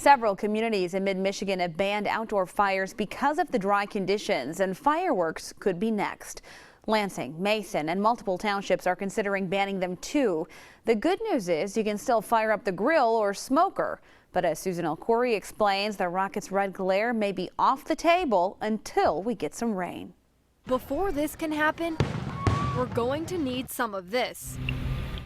Several communities in mid-Michigan have banned outdoor fires because of the dry conditions, and fireworks could be next. Lansing, Mason, and multiple townships are considering banning them too. The good news is you can still fire up the grill or smoker. But as Susan Elcory explains, the rocket's red glare may be off the table until we get some rain. Before this can happen, we're going to need some of this.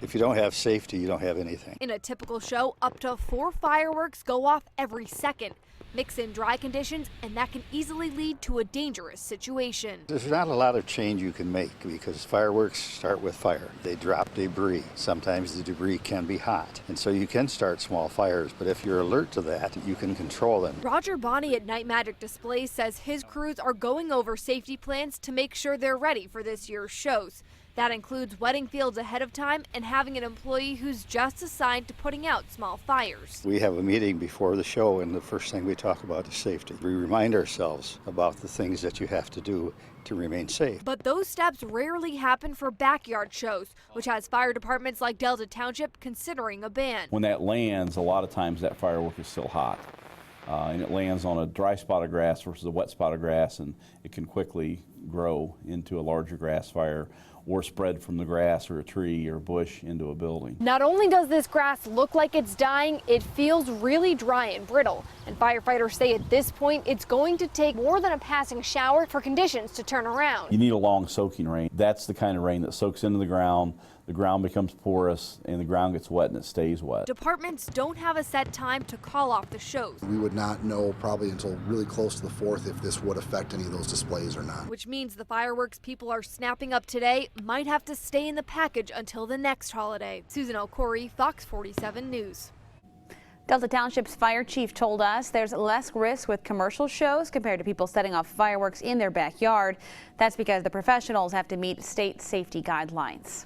If you don't have safety, you don't have anything. In a typical show, up to 4 fireworks go off every second. Mix in dry conditions, and that can easily lead to a dangerous situation. There's not a lot of change you can make because fireworks start with fire. They drop debris. Sometimes the debris can be hot, and so you can start small fires, but if you're alert to that, you can control them. Roger Bonney at Night Magic Displays says his crews are going over safety plans to make sure they're ready for this year's shows. That includes wetting fields ahead of time and having an employee who's just assigned to putting out small fires. We have a meeting before the show, and the first thing we talk about is safety. We remind ourselves about the things that you have to do to remain safe. But those steps rarely happen for backyard shows, which has fire departments like Delta Township considering a ban. When that lands, a lot of times that firework is still hot. And it lands on a dry spot of grass versus a wet spot of grass, and it can quickly grow into a larger grass fire or spread from the grass or a tree or a bush into a building. Not only does this grass look like it's dying, it feels really dry and brittle. And firefighters say at this point it's going to take more than a passing shower for conditions to turn around. You need a long soaking rain. That's the kind of rain that soaks into the ground becomes porous, and the ground gets wet and it stays wet. Departments don't have a set time to call off the shows. We would not know probably until really close to the 4th if this would affect any of those displays or not. Which means the fireworks people are snapping up today might have to stay in the package until the next holiday. Susan Elcory, Fox 47 News. Delta Township's fire chief told us there's less risk with commercial shows compared to people setting off fireworks in their backyard. That's because the professionals have to meet state safety guidelines.